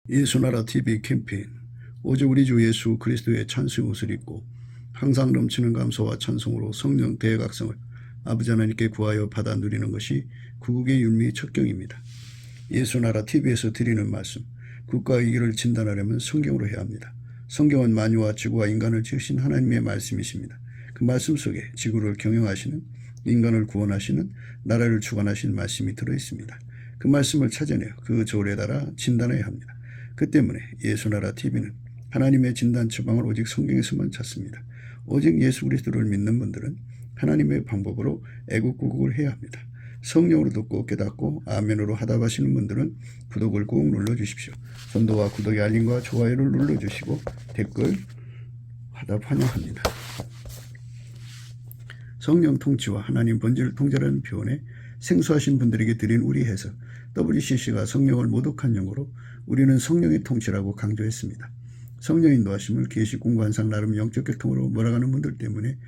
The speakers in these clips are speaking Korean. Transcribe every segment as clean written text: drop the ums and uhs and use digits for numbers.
예수나라 TV 캠페인 오직 우리 주 예수 그리스도의 찬송 옷을 입고 항상 넘치는 감사와 찬송으로 성령 대각성을 아버지 하나님께 구하여 받아 누리는 것이 구국의 율미 척경입니다. 예수나라 TV에서 드리는 말씀, 국가의 위기를 진단하려면 성경으로 해야 합니다. 성경은 만유와 지구와 인간을 지으신 하나님의 말씀이십니다. 그 말씀 속에 지구를 경영하시는, 인간을 구원하시는, 나라를 주관하신 말씀이 들어있습니다. 그 말씀을 찾아내어 그 조례에 따라 진단해야 합니다. 그 때문에 예수나라 TV는 하나님의 진단 처방을 오직 성경에서만 찾습니다. 오직 예수 그리스도를 믿는 분들은 하나님의 방법으로 애국구국을 해야 합니다. 성령으로 듣고 깨닫고 아멘으로 하답하시는 분들은 구독을 꼭 눌러주십시오. 선도와 구독의 알림과 좋아요를 눌러주시고 댓글 화답 환영합니다. 성령 통치와 하나님 본질 통제라는 표현에 생소하신 분들에게 드린 우리 해석, WCC가 성령을 모독한 용어로 우리는 성령의 통치라고 강조했습니다. 성령 인도하심을 계시 공부한상 나름 영적 교통으로 몰아가는 분들 때문에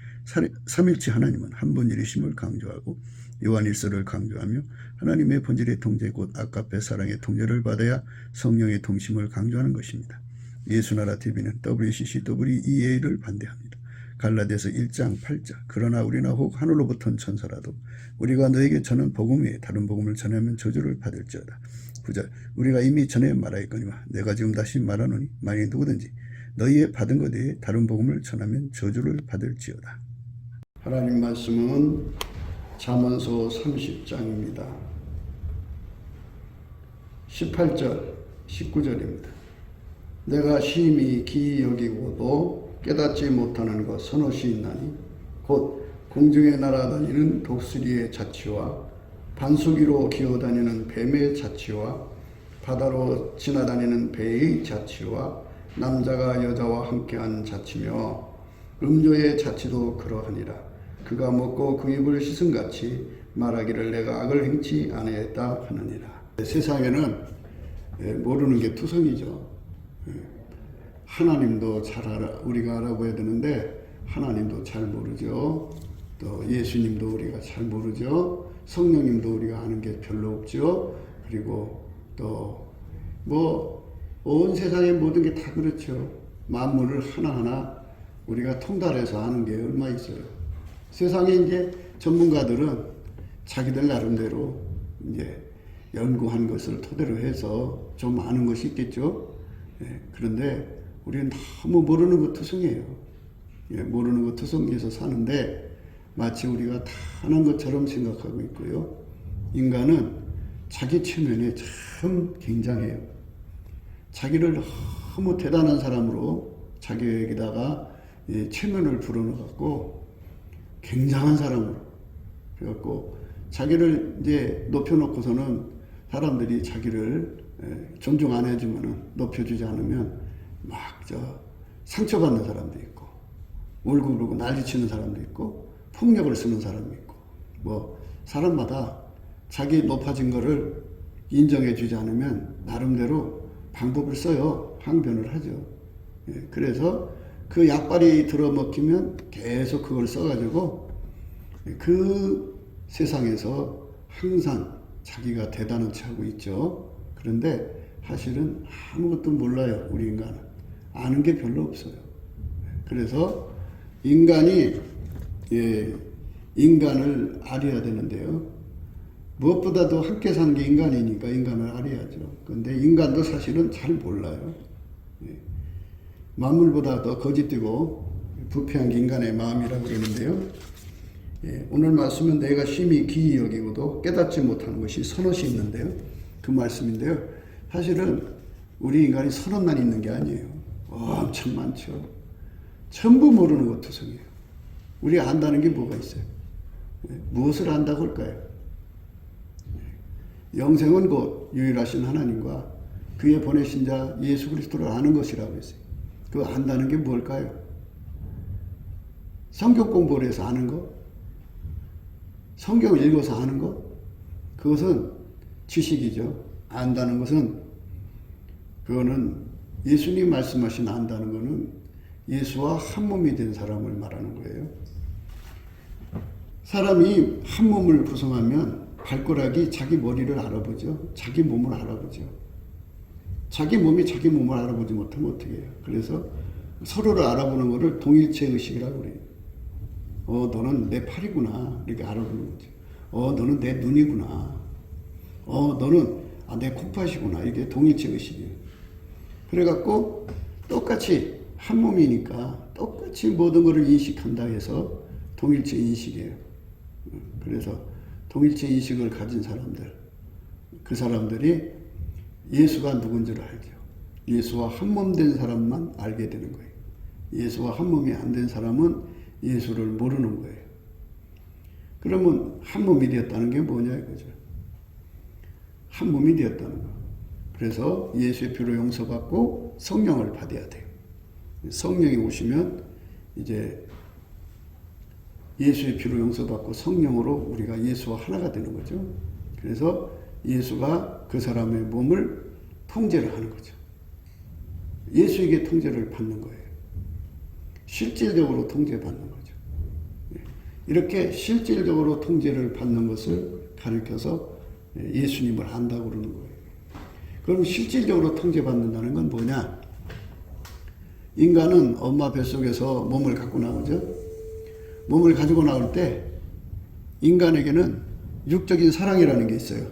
삼일체 하나님은 한 분일이심을 강조하고 요한일서를 강조하며 하나님의 본질의 통제 곧 아까페 사랑의 통제를 받아야 성령의 통심을 강조하는 것입니다. 예수나라 TV는 WCC, WEA를 반대합니다. 갈라디아서 1장 8절 그러나 우리나 혹 하늘로부터 온 천사라도 우리가 너에게 전한 복음 외에 다른 복음을 전하면 저주를 받을지어다. 9절 우리가 이미 전에 말하였거니와 내가 지금 다시 말하노니 만일 누구든지 너희의 받은 것 외에 다른 복음을 전하면 저주를 받을지어다. 하나님 말씀은 잠언서 30장입니다. 18절 19절입니다. 내가 심히 기이 여기고도 깨닫지 못하는 것 서너시 있나니 곧 공중에 날아다니는 독수리의 자취와 반수기로 기어다니는 뱀의 자취와 바다로 지나다니는 배의 자취와 남자가 여자와 함께한 자취며 음조의 자취도 그러하니라. 그가 먹고 그 입을 씻음같이 말하기를 내가 악을 행치 아니했다 하느니라. 세상에는 모르는 게 투성이죠. 하나님도 우리가 알아봐야 되는데 하나님도 잘 모르죠. 또 예수님도 우리가 잘 모르죠. 성령님도 우리가 아는 게 별로 없죠. 그리고 또 온 세상의 모든 게 다 그렇죠. 만물을 하나하나 우리가 통달해서 아는 게 얼마 있어요. 세상에 이제 전문가들은 자기들 나름대로 이제 연구한 것을 토대로 해서 좀 아는 것이 있겠죠. 그런데 우리는 너무 모르는 것 투성이에요. 모르는 것 투성이에서 사는데 마치 우리가 다 아는 것처럼 생각하고 있고요. 인간은 자기 체면에 참 굉장해요. 자기를 너무 대단한 사람으로 자기에게다가 체면을 불어넣어갖고 굉장한 사람으로 그래갖고 자기를 이제 높여놓고서는 사람들이 자기를 존중 안 해주면은 높여주지 않으면 막 상처받는 사람도 있고 울고 그러고 난리치는 사람도 있고 폭력을 쓰는 사람도 있고 사람마다 자기 높아진 거를 인정해 주지 않으면 나름대로 방법을 써요. 항변을 하죠. 그래서 그 약발이 들어먹히면 계속 그걸 써가지고 그 세상에서 항상 자기가 대단한 체 하고 있죠. 그런데 사실은 아무것도 몰라요. 우리 인간은. 아는 게 별로 없어요. 그래서 인간이 인간을 알아야 되는데요. 무엇보다도 함께 사는 게 인간이니까 인간을 알아야죠. 그런데 인간도 사실은 잘 몰라요. 만물보다 더 거짓되고 부패한 게 인간의 마음이라고 그러는데요. 오늘 말씀은 내가 심히 기이 여기고도 깨닫지 못하는 것이 서너시 있는데요. 그 말씀인데요. 사실은 우리 인간이 서너만 있는 게 아니에요. 엄청 많죠. 전부 모르는 것 투성이에요. 우리가 안다는 게 뭐가 있어요? 무엇을 안다고 할까요? 영생은 곧 유일하신 하나님과 그의 보내신 자 예수 그리스도를 아는 것이라고 했어요. 그 안다는 게 뭘까요? 성경 공부를 해서 아는 것? 성경을 읽어서 아는 것? 그것은 지식이죠. 안다는 것은 그거는 예수님 말씀하신 안다는 것은 예수와 한 몸이 된 사람을 말하는 거예요. 사람이 한 몸을 구성하면 발가락이 자기 머리를 알아보죠. 자기 몸을 알아보죠. 자기 몸이 자기 몸을 알아보지 못하면 어떻게 해요? 그래서 서로를 알아보는 것을 동일체 의식이라고 그래요. 너는 내 팔이구나. 이렇게 알아보는 거죠. 너는 내 눈이구나. 너는 내 콩팥이구나. 이게 동일체 의식이에요. 그래갖고 똑같이 한 몸이니까 똑같이 모든 것을 인식한다 해서 동일체 인식이에요. 그래서 동일체 인식을 가진 사람들, 그 사람들이 예수가 누군지를 알죠. 예수와 한 몸 된 사람만 알게 되는 거예요. 예수와 한 몸이 안 된 사람은 예수를 모르는 거예요. 그러면 한 몸이 되었다는 게 뭐냐 이거죠. 한 몸이 되었다는 거. 그래서 예수의 피로 용서받고 성령을 받아야 돼요. 성령이 오시면 이제 예수의 피로 용서받고 성령으로 우리가 예수와 하나가 되는 거죠. 그래서 예수가 그 사람의 몸을 통제를 하는 거죠. 예수에게 통제를 받는 거예요. 실질적으로 통제받는 거죠. 이렇게 실질적으로 통제를 받는 것을 가리켜서 예수님을 안다고 그러는 거예요. 그럼 실질적으로 통제받는다는 건 뭐냐? 인간은 엄마 뱃속에서 몸을 갖고 나오죠. 몸을 가지고 나올 때 인간에게는 육적인 사랑이라는 게 있어요.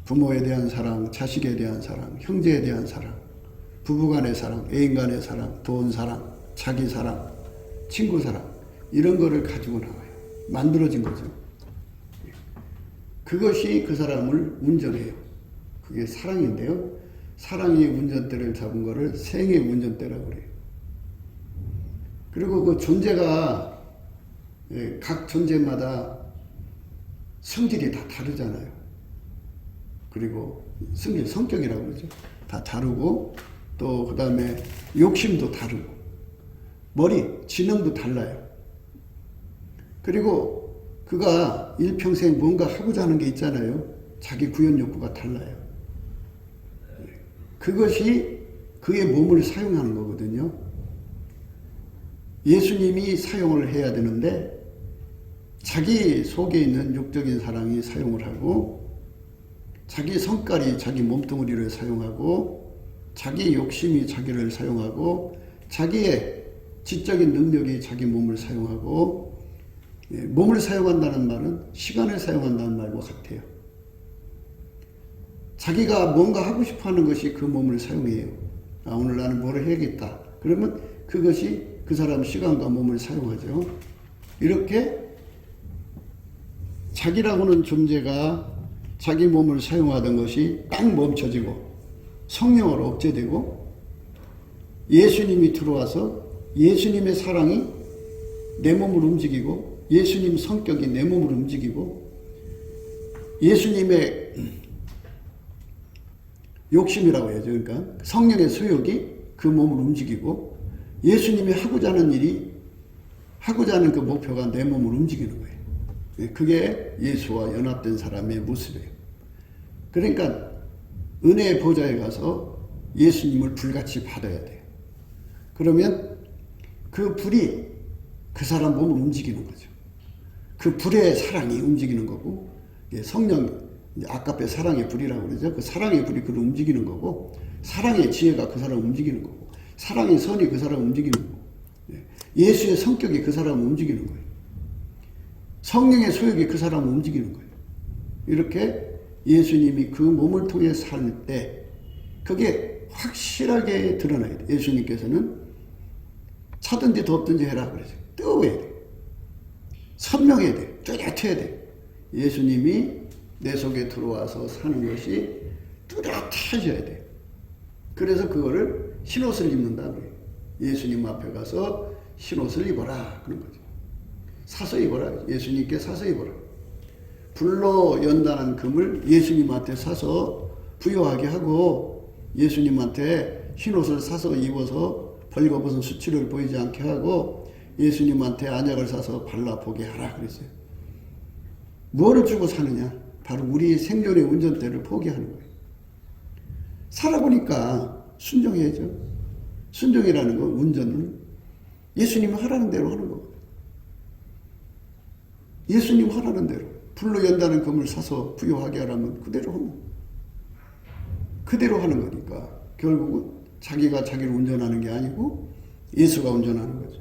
부모에 대한 사랑, 자식에 대한 사랑, 형제에 대한 사랑, 부부간의 사랑, 애인 간의 사랑, 돈 사랑, 자기 사랑, 친구 사랑 이런 거를 가지고 나와요. 만들어진 거죠. 그것이 그 사람을 운전해요. 그게 사랑인데요. 사랑이 운전대를 잡은 거를 생의 운전대라고 그래요. 그리고 그 존재가 각 존재마다 성질이 다 다르잖아요. 그리고 성격이라고 그러죠. 다 다르고 또 그 다음에 욕심도 다르고 머리, 지능도 달라요. 그리고 그가 일평생 뭔가 하고자 하는 게 있잖아요. 자기 구현 욕구가 달라요. 그것이 그의 몸을 사용하는 거거든요. 예수님이 사용을 해야 되는데 자기 속에 있는 육적인 사랑이 사용을 하고 자기 성깔이 자기 몸뚱어리를 사용하고 자기 욕심이 자기를 사용하고 자기의 지적인 능력이 자기 몸을 사용하고 몸을 사용한다는 말은 시간을 사용한다는 말과 같아요. 자기가 뭔가 하고 싶어하는 것이 그 몸을 사용해요. 오늘 나는 뭘 해야겠다. 그러면 그것이 그 사람 시간과 몸을 사용하죠. 이렇게 자기라고는 존재가 자기 몸을 사용하던 것이 딱 멈춰지고 성령으로 억제되고 예수님이 들어와서 예수님의 사랑이 내 몸을 움직이고 예수님 성격이 내 몸을 움직이고 예수님의 욕심이라고 해야죠. 그러니까 성령의 소욕이 그 몸을 움직이고 예수님이 하고자 하는 일이 하고자 하는 그 목표가 내 몸을 움직이는 거예요. 그게 예수와 연합된 사람의 모습이에요. 그러니까 은혜의 보좌에 가서 예수님을 불같이 받아야 돼요. 그러면 그 불이 그 사람 몸을 움직이는 거죠. 그 불의 사랑이 움직이는 거고 성령 아까의 사랑의 불이라고 그러죠. 그 사랑의 불이 그를 움직이는 거고 사랑의 지혜가 그 사람을 움직이는 거고 사랑의 선이 그 사람을 움직이는 거고 예수의 성격이 그 사람을 움직이는 거예요. 성령의 소욕이 그 사람을 움직이는 거예요. 이렇게 예수님이 그 몸을 통해 살 때 그게 확실하게 드러나야 돼요. 예수님께서는 차든지 덥든지 해라 그러죠. 뜨거워야 돼. 선명해야 돼. 뚜렷해야 돼. 예수님이 내 속에 들어와서 사는 것이 뚜렷해져야 돼. 그래서 그거를 흰옷을 입는다 그래요. 예수님 앞에 가서 흰옷을 입어라 그런 거죠. 사서 입어라. 예수님께 사서 입어라. 불로 연단한 금을 예수님한테 사서 부여하게 하고 예수님한테 흰옷을 사서 입어서 벌거벗은 수치를 보이지 않게 하고 예수님한테 안약을 사서 발라보게 하라 그랬어요. 뭐를 주고 사느냐? 바로 우리 생존의 운전대를 포기하는 거예요. 살아보니까 순종해야죠. 순종이라는 건 운전은 예수님 하라는 대로 하는 거거든요. 예수님 하라는 대로 불로 연다는 금을 사서 부여하게 하라면 그대로 하면 그대로 하는 거니까 결국은 자기가 자기를 운전하는 게 아니고 예수가 운전하는 거죠.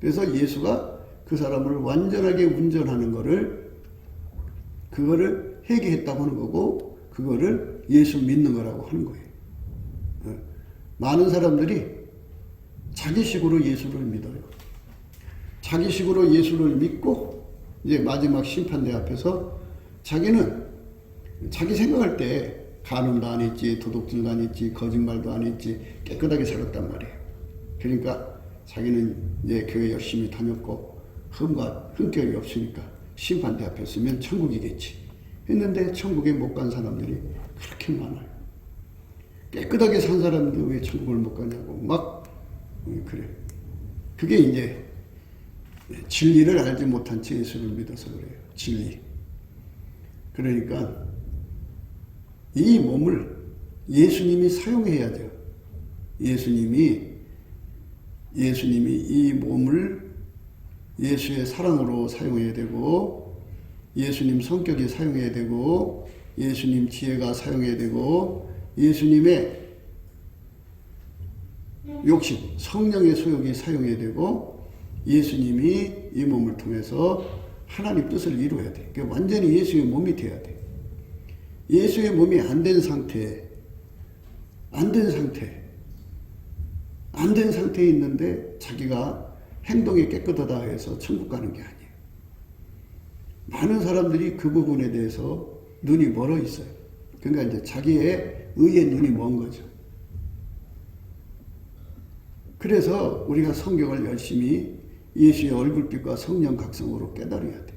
그래서 예수가 그 사람을 완전하게 운전하는 그거를 회개했다고 하는 거고, 그거를 예수 믿는 거라고 하는 거예요. 많은 사람들이 자기식으로 예수를 믿어요. 자기식으로 예수를 믿고 이제 마지막 심판대 앞에서 자기는 자기 생각할 때 간음도 안 했지, 도둑질도 안 했지, 거짓말도 안 했지, 깨끗하게 살았단 말이에요. 그러니까 자기는 이제 교회 열심히 다녔고 흠과 흠결이 없으니까 심판대 앞에 서면 천국이겠지 했는데 천국에 못 간 사람들이 그렇게 많아요. 깨끗하게 산 사람들 왜 천국을 못 가냐고 막 그래. 그게 이제 진리를 알지 못한 채 예수를 믿어서 그래요. 진리. 그러니까 이 몸을 예수님이 사용해야죠. 예수님이 이 몸을 예수의 사랑으로 사용해야 되고, 예수님 성격이 사용해야 되고, 예수님 지혜가 사용해야 되고, 예수님의 욕심, 성령의 소욕이 사용해야 되고, 예수님이 이 몸을 통해서 하나님 뜻을 이루어야 돼. 그러니까 완전히 예수의 몸이 돼야 돼. 예수의 몸이 안 된 상태에 있는데 자기가 행동이 깨끗하다 해서 천국 가는 게 아니에요. 많은 사람들이 그 부분에 대해서 눈이 멀어 있어요. 그러니까 이제 자기의 의에 눈이 먼 거죠. 그래서 우리가 성경을 열심히 예수의 얼굴빛과 성령 각성으로 깨달아야 돼.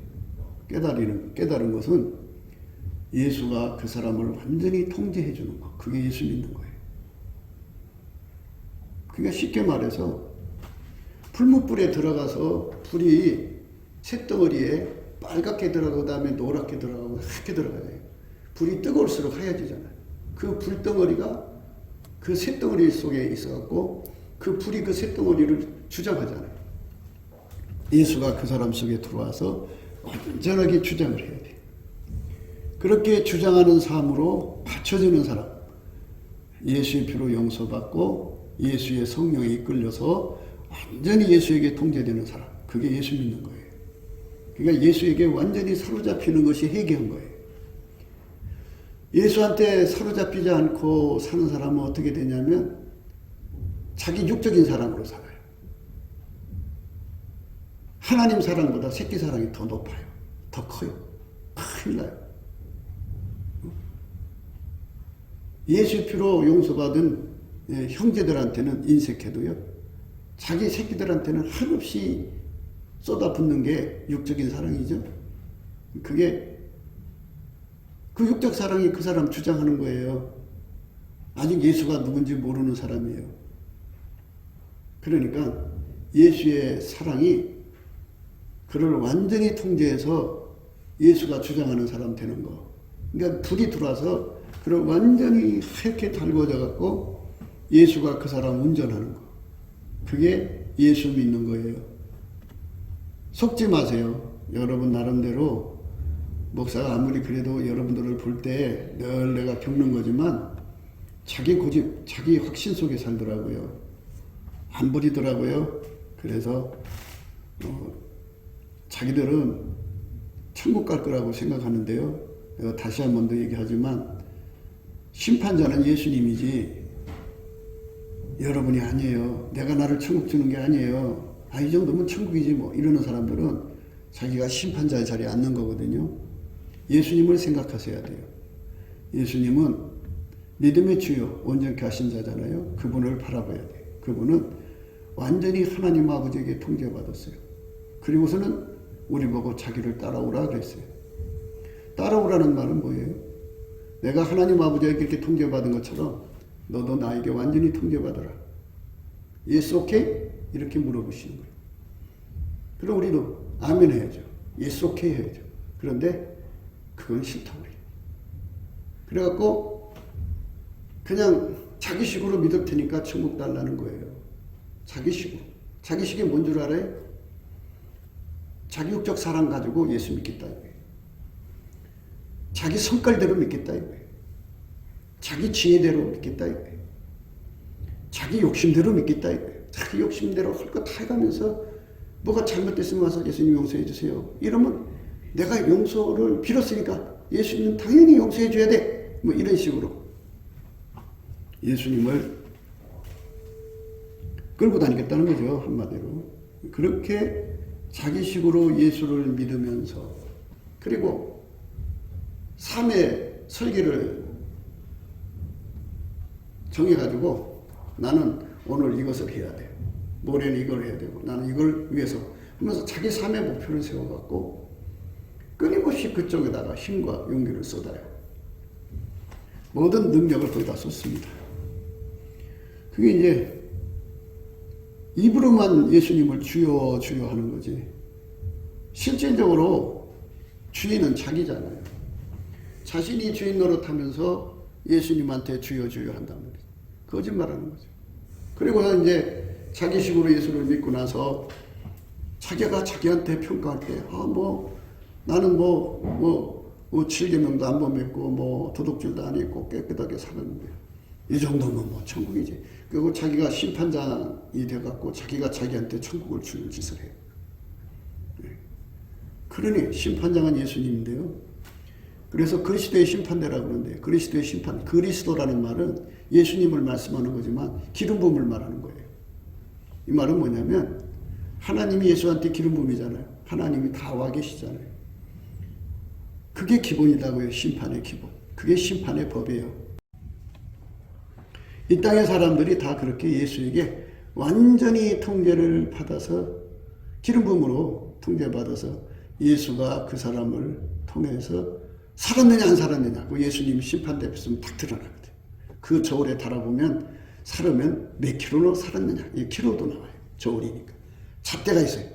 깨달은 것은 예수가 그 사람을 완전히 통제해 주는 거. 그게 예수 믿는 거예요. 그러니까 쉽게 말해서 풀무불에 들어가서 불이 쇳덩어리에 빨갛게 들어가고 그다음에 노랗게 들어가고 하얗게 들어가요. 불이 뜨거울수록 하얘지잖아요. 그 불덩어리가 그 쇳덩어리 속에 있어갖고 그 불이 그 쇳덩어리를 주장하잖아요. 예수가 그 사람 속에 들어와서 완전하게 주장을 해야 돼요. 그렇게 주장하는 삶으로 받쳐주는 사람, 예수의 피로 용서받고 예수의 성령에 이끌려서 완전히 예수에게 통제되는 사람, 그게 예수 믿는 거예요. 그러니까 예수에게 완전히 사로잡히는 것이 회개한 거예요. 예수한테 사로잡히지 않고 사는 사람은 어떻게 되냐면 자기 육적인 사랑으로 살아요. 하나님 사랑보다 새끼 사랑이 더 높아요. 더 커요. 큰일 나요. 예수 피로 용서받은 형제들한테는 인색해도요, 자기 새끼들한테는 한없이 쏟아붓는 게 육적인 사랑이죠. 그게 그 육적 사랑이 그 사람 주장하는 거예요. 아직 예수가 누군지 모르는 사람이에요. 그러니까 예수의 사랑이 그를 완전히 통제해서 예수가 주장하는 사람 되는 거. 그러니까 불이 들어와서 그를 완전히 하얗게 달궈져 갖고 예수가 그 사람 운전하는 거. 그게 예수 믿는 거예요. 속지 마세요. 여러분 나름대로 목사가 아무리 그래도 여러분들을 볼 때 늘 내가 겪는 거지만 자기 고집, 자기 확신 속에 살더라고요. 안 버리더라고요. 그래서 자기들은 천국 갈 거라고 생각하는데요. 내가 다시 한 번 더 얘기하지만 심판자는 예수님이지 여러분이 아니에요. 내가 나를 천국 주는 게 아니에요. 이 정도면 천국이지 뭐 이러는 사람들은 자기가 심판자의 자리에 앉는 거거든요. 예수님을 생각하셔야 돼요. 예수님은 믿음의 주요 온전케 하신 자잖아요. 그분을 바라봐야 돼요. 그분은 완전히 하나님 아버지에게 통제받았어요. 그리고서는 우리 보고 자기를 따라오라 그랬어요. 따라오라는 말은 뭐예요? 내가 하나님 아버지에게 이렇게 통제받은 것처럼 너도 나에게 완전히 통제받아라. Yes, okay? 이렇게 물어보시는 거예요. 그럼 우리도 아멘 해야죠. Yes, okay 해야죠. 그런데 그건 싫다고 그래요. 그래갖고 그냥 자기식으로 믿을 테니까 천국 달라는 거예요. 자기식으로. 자기식이 뭔 줄 알아요? 자기 육적 사랑 가지고 예수 믿겠다 이거예요. 자기 성깔대로 믿겠다 이거예요. 자기 지혜대로 믿겠다 이거예요. 자기 욕심대로 믿겠다 이거예요. 자기 욕심대로 할 거 다 해가면서 뭐가 잘못됐으면 와서 예수님 용서해 주세요. 이러면 내가 용서를 빌었으니까 예수님 당연히 용서해 줘야 돼. 뭐 이런 식으로 예수님을 끌고 다니겠다는 거죠. 한마디로. 그렇게 자기식으로 예수를 믿으면서 그리고 삶의 설계를 정해가지고 나는 오늘 이것을 해야 돼. 모레는 이걸 해야 되고 나는 이걸 위해서 하면서 자기 삶의 목표를 세워갖고 끊임없이 그쪽에다가 힘과 용기를 쏟아요. 모든 능력을 거기다 쏟습니다. 그게 이제 입으로만 예수님을 주여 주여 하는 거지 실질적으로 주인은 자기잖아요. 자신이 주인 노릇하면서 예수님한테 주여 주여 한단 말이죠. 거짓말하는 거죠. 그리고 이제 자기식으로 예수를 믿고 나서 자기가 자기한테 평가할 때 나는 7계명도 안 범했고 도둑질도 안 했고 깨끗하게 살았는데 이 정도면 천국이지. 그리고 자기가 심판장이 돼갖고 자기가 자기한테 천국을 주는 짓을 해요. 그러니 심판장은 예수님인데요. 그래서 그리스도의 심판대라고 그러는데 그리스도의 심판, 그리스도라는 말은 예수님을 말씀하는 거지만 기름 부음을 말하는 거예요. 이 말은 뭐냐면 하나님이 예수한테 기름 부음이잖아요. 하나님이 다 와 계시잖아요. 그게 기본이라고요. 심판의 기본. 그게 심판의 법이에요. 이 땅의 사람들이 다 그렇게 예수에게 완전히 통제를 받아서 기름 부음으로 통제받아서 예수가 그 사람을 통해서 살았느냐 안 살았느냐고 예수님 심판대 앞에서 딱 드러나거든. 그 저울에 달아보면 살으면 몇 킬로로 살았느냐 이 킬로도 나와요. 저울이니까 잣대가 있어요.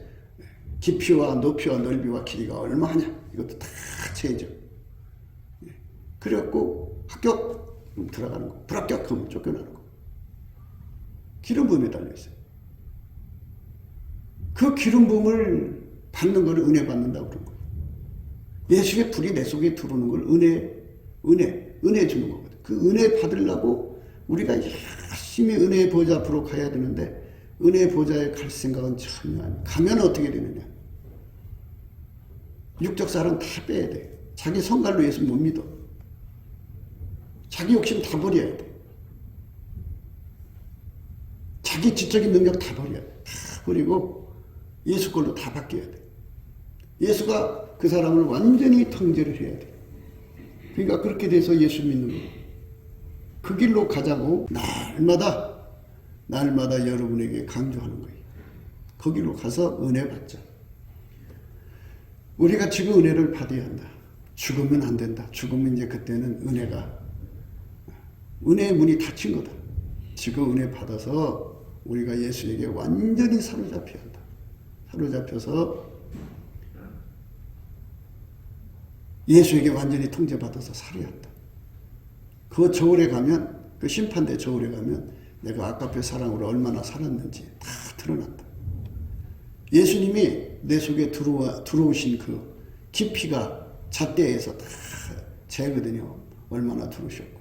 깊이와 높이와 넓이와 길이가 얼마냐 이것도 다 재죠. 그래갖고 합격 들어가는 거, 불합격하면 쫓겨나는 거. 기름 부음에 달려있어요. 그 기름 부음을 받는 걸 은혜 받는다고 그런 거예요. 예수의 불이 내 속에 들어오는 걸 은혜 주는 거거든. 그 은혜 받으려고 우리가 열심히 은혜의 보좌 앞으로 가야 되는데 은혜의 보좌에 갈 생각은 전혀 아니에요. 가면 어떻게 되느냐. 육적 살은 다 빼야 돼. 자기 성갈로 예수 못 믿어. 자기 욕심 다 버려야 돼. 자기 지적인 능력 다 버려야 돼. 다 버리고 예수 걸로 다 바뀌어야 돼. 예수가 그 사람을 완전히 통제를 해야 돼. 그러니까 그렇게 돼서 예수 믿는 거예요. 그 길로 가자고 날마다 여러분에게 강조하는 거예요. 그 길로 가서 은혜 받자. 우리가 지금 은혜를 받아야 한다. 죽으면 안 된다. 죽으면 이제 그때는 은혜의 문이 닫힌 거다. 지금 은혜 받아서 우리가 예수에게 완전히 사로잡혀야 한다. 사로잡혀서 예수에게 완전히 통제받아서 살아야 한다. 그 저울에 가면, 그 심판대 저울에 가면 내가 아까의 사랑으로 얼마나 살았는지 다 드러난다. 예수님이 내 속에 들어오신 그 깊이가 잣대에서 다 재거든요. 얼마나 들어오셨고,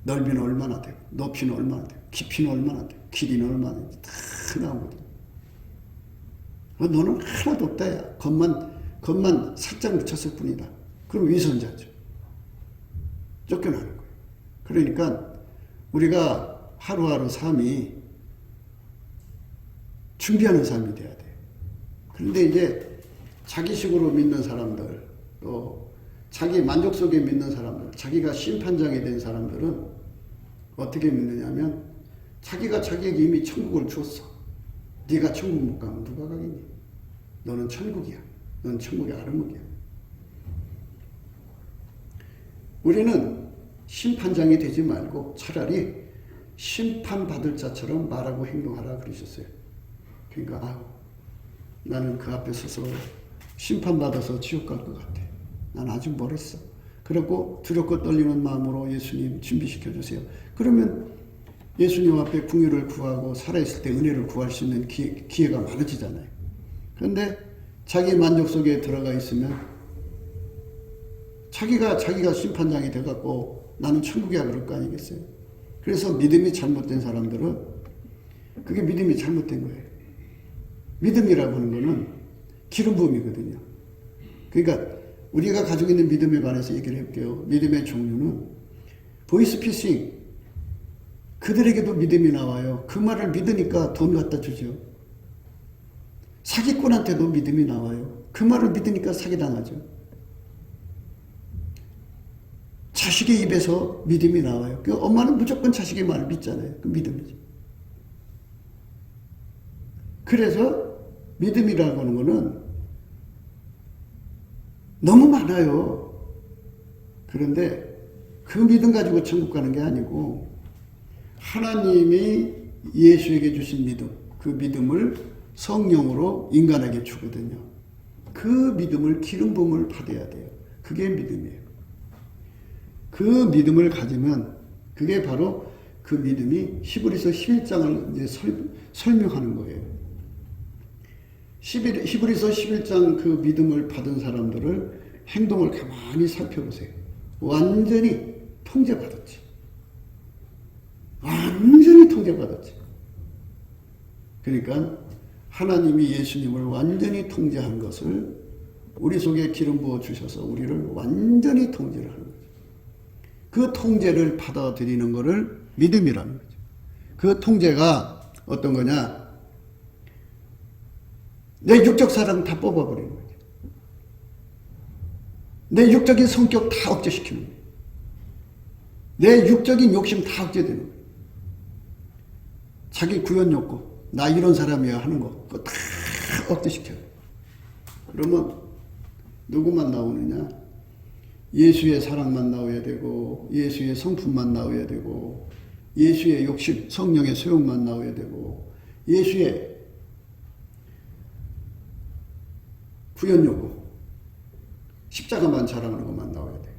넓이는 얼마나 되고, 높이는 얼마나 되고, 깊이는 얼마나 되고, 길이는 얼마나 되고, 다 나오거든요. 너는 하나도 없다, 야. 겉만 살짝 묻혔을 뿐이다. 그럼 위선자죠. 쫓겨나는 거예요. 그러니까 우리가 하루하루 삶이 준비하는 삶이 돼야 돼요. 그런데 이제 자기식으로 믿는 사람들, 또 자기 만족 속에 믿는 사람들, 자기가 심판장이 된 사람들은 어떻게 믿느냐면 자기가 자기에게 이미 천국을 줬어. 네가 천국 못 가면 누가 가겠니? 너는 천국이야. 넌 천국의 아르목이야. 우리는 심판장이 되지 말고 차라리 심판받을 자처럼 말하고 행동하라 그러셨어요. 그러니까 나는 그 앞에 서서 심판받아서 지옥 갈 것 같아. 난 아직 멀었어. 그리고 두렵고 떨리는 마음으로 예수님 준비시켜 주세요. 그러면 예수님 앞에 긍휼을 구하고 살아있을 때 은혜를 구할 수 있는 기회가 많아지잖아요. 그런데 자기 만족 속에 들어가 있으면 자기가 심판장이 돼갖고 나는 천국이야 그럴 거 아니겠어요? 그래서 믿음이 잘못된 사람들은 그게 믿음이 잘못된 거예요. 믿음이라고 하는 거는 기름 부음이거든요. 그러니까 우리가 가지고 있는 믿음에 관해서 얘기를 해볼게요. 믿음의 종류는 보이스피싱, 그들에게도 믿음이 나와요. 그 말을 믿으니까 돈 갖다 주죠. 사기꾼한테도 믿음이 나와요. 그 말을 믿으니까 사기당하죠. 자식의 입에서 믿음이 나와요. 그 엄마는 무조건 자식의 말을 믿잖아요. 그 믿음이죠. 그래서 믿음이라고 하는 거는 너무 많아요. 그런데 그 믿음 가지고 천국 가는 게 아니고 하나님이 예수에게 주신 믿음, 그 믿음을 성령으로 인간에게 주거든요. 그 믿음을 기름 부음을 받아야 돼요. 그게 믿음이에요. 그 믿음을 가지면 그게 바로 그 믿음이 히브리서 11장을 이제 설명하는 거예요. 히브리서 11장 그 믿음을 받은 사람들을 행동을 가만히 살펴보세요. 완전히 통제받았지. 완전히 통제받았지. 그러니까 하나님이 예수님을 완전히 통제한 것을 우리 속에 기름 부어 주셔서 우리를 완전히 통제를 하는 거죠. 그 통제를 받아들이는 것을 믿음이라는 거죠. 그 통제가 어떤 거냐? 내 육적 사랑 다 뽑아버리는 거죠. 내 육적인 성격 다 억제시키는 거예요. 내 육적인 욕심 다 억제되는 거예요. 자기 구현 욕구, 나 이런 사람이야 하는 거, 그거 다 억제시켜요. 그러면 누구만 나오느냐? 예수의 사랑만 나와야 되고, 예수의 성품만 나와야 되고, 예수의 욕심, 성령의 소용만 나와야 되고, 예수의 구현 요구, 십자가만 자랑하는 것만 나와야 돼.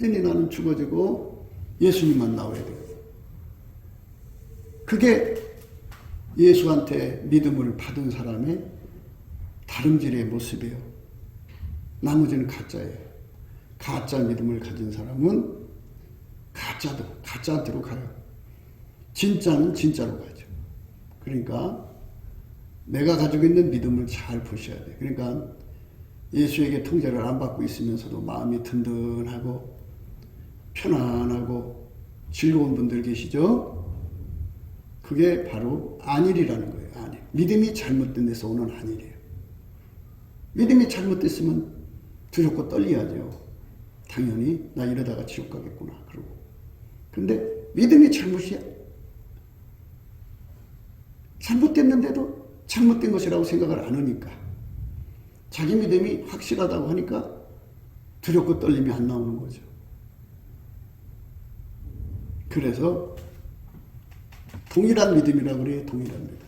완전히 나는 죽어지고 예수님만 나와야 돼. 그게 예수한테 믿음을 받은 사람의 다름질의 모습이에요. 나머지는 가짜예요. 가짜 믿음을 가진 사람은 가짜한테로 가요. 진짜는 진짜로 가죠. 그러니까 내가 가지고 있는 믿음을 잘 보셔야 돼. 그러니까 예수에게 통제를 안 받고 있으면서도 마음이 든든하고 편안하고 즐거운 분들 계시죠? 그게 바로 안일이라는 거예요. 안일. 믿음이 잘못된 데서 오는 안일이에요. 믿음이 잘못됐으면 두렵고 떨려야죠. 당연히 나 이러다가 지옥 가겠구나 그러고. 근데 믿음이 잘못이야. 잘못됐는데도 잘못된 것이라고 생각을 안 하니까, 자기 믿음이 확실하다고 하니까 두렵고 떨림이 안 나오는 거죠. 그래서 동일한 믿음이라고 그래요. 동일한 믿음.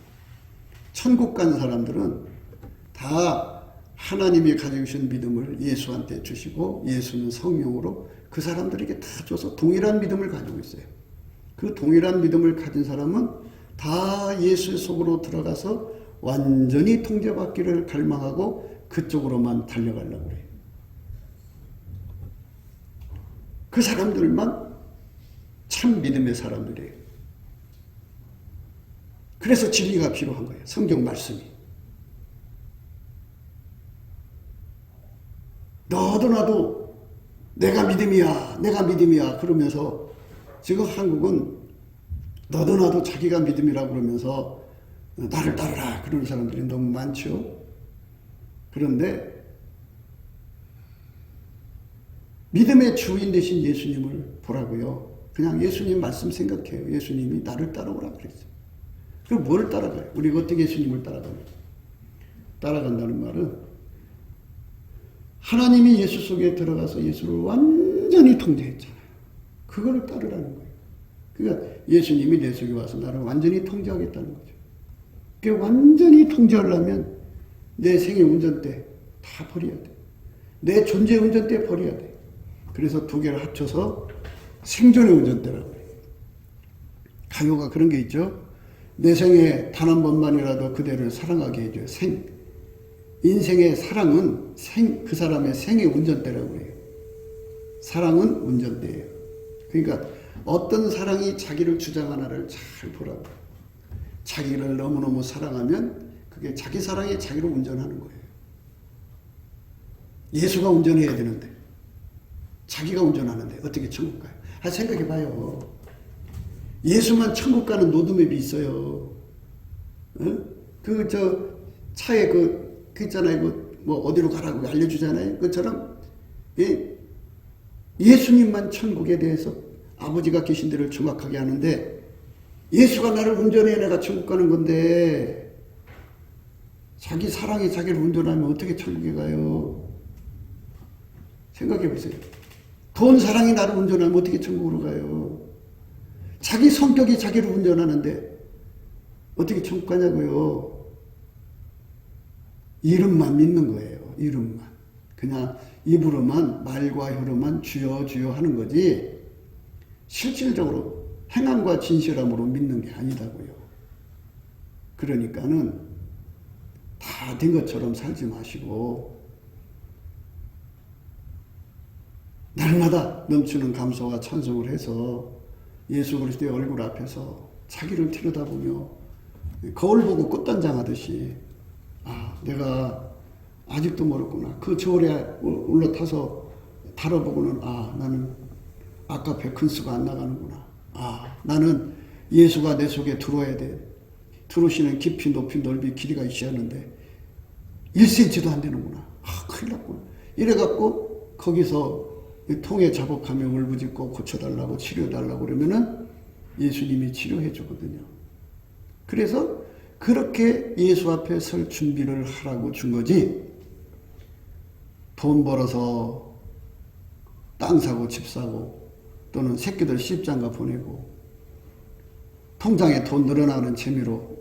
천국 간 사람들은 다 하나님이 가지고 계신 믿음을 예수한테 주시고 예수는 성령으로 그 사람들에게 다 줘서 동일한 믿음을 가지고 있어요. 그 동일한 믿음을 가진 사람은 다 예수 속으로 들어가서 완전히 통제받기를 갈망하고 그쪽으로만 달려가려고 그래요. 그 사람들만 참 믿음의 사람들이에요. 그래서 진리가 필요한 거예요. 성경 말씀이. 너도 나도 내가 믿음이야 그러면서 지금 한국은 너도 나도 자기가 믿음이라 그러면서 나를 따르라 그러는 사람들이 너무 많죠. 그런데 믿음의 주인 되신 예수님을 보라고요. 그냥 예수님 말씀 생각해요. 예수님이 나를 따라오라 그랬어요. 그럼 뭘 따라가요? 우리가 어떻게 예수님을 따라갑니까? 따라간다는 말은 하나님이 예수 속에 들어가서 예수를 완전히 통제했잖아요. 그거를 따르라는 거예요. 그러니까 예수님이 내 속에 와서 나를 완전히 통제하겠다는 거죠. 그 완전히 통제하려면 내 생의 운전대 다 버려야 돼. 내 존재의 운전대 버려야 돼. 그래서 두 개를 합쳐서 생존의 운전대라고 해요. 가요가 그런 게 있죠. 내 생에 단 한 번만이라도 그대를 사랑하게 해줘요. 인생의 사랑은 그 사람의 생의 운전대라고 해요. 사랑은 운전대예요. 그러니까 어떤 사랑이 자기를 주장하나를 잘 보라고. 자기를 너무너무 사랑하면 그게 자기 사랑이 자기를 운전하는 거예요. 예수가 운전해야 되는데 자기가 운전하는데 어떻게 천국 가요? 생각해 봐요. 예수만 천국 가는 로드맵이 있어요. 차에 그 있잖아요. 뭐 어디로 가라고 알려주잖아요. 그처럼 예수님만 천국에 대해서 아버지가 계신 데를 정확하게 아는데 예수가 나를 운전해 내가 천국 가는 건데 자기 사랑이 자기를 운전하면 어떻게 천국에 가요? 생각해 보세요. 돈 사랑이 나를 운전하면 어떻게 천국으로 가요? 자기 성격이 자기를 운전하는데 어떻게 천국 가냐고요? 이름만 믿는 거예요. 이름만. 그냥 입으로만 말과 혀로만 주여 주여 하는 거지 실질적으로 행함과 진실함으로 믿는 게 아니다고요. 그러니까는 다 된 것처럼 살지 마시고 날마다 넘치는 감사와 찬송을 해서 예수 그리스도의 얼굴 앞에서 자기를 들여다보며 거울 보고 꽃단장하듯이 내가 아직도 멀었구나. 그 저울에 올라타서 바라보고는 나는 아까 배 큰 수가 안 나가는구나. 나는 예수가 내 속에 들어와야 돼. 들어오시는 깊이 높이 넓이 길이가 있어야 하는데 1cm도 안 되는구나. 큰일 났구나. 이래갖고 거기서 통에 자복하며 울부짖고 고쳐달라고 치료해달라고 그러면은 예수님이 치료해 주거든요. 그래서 그렇게 예수 앞에 설 준비를 하라고 준 거지 돈 벌어서 땅 사고 집 사고 또는 새끼들 시집장가 보내고 통장에 돈 늘어나는 재미로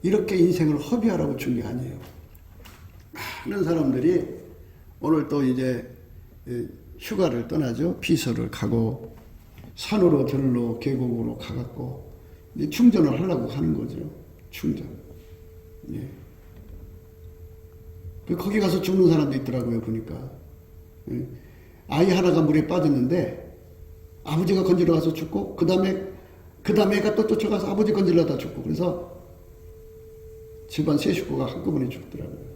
이렇게 인생을 허비하라고 준 게 아니에요. 많은 사람들이 오늘 또 이제 휴가를 떠나죠. 비서를 가고 산으로 들로 계곡으로 가갖고 이제 충전을 하려고 하는 거죠. 충전. 예. 거기 가서 죽는 사람도 있더라고요. 보니까 아이 하나가 물에 빠졌는데 아버지가 건지러 가서 죽고 그 다음에 애가 또 쫓아가서 아버지 건질러다 죽고 그래서 집안 세 식구가 한꺼번에 죽더라고요.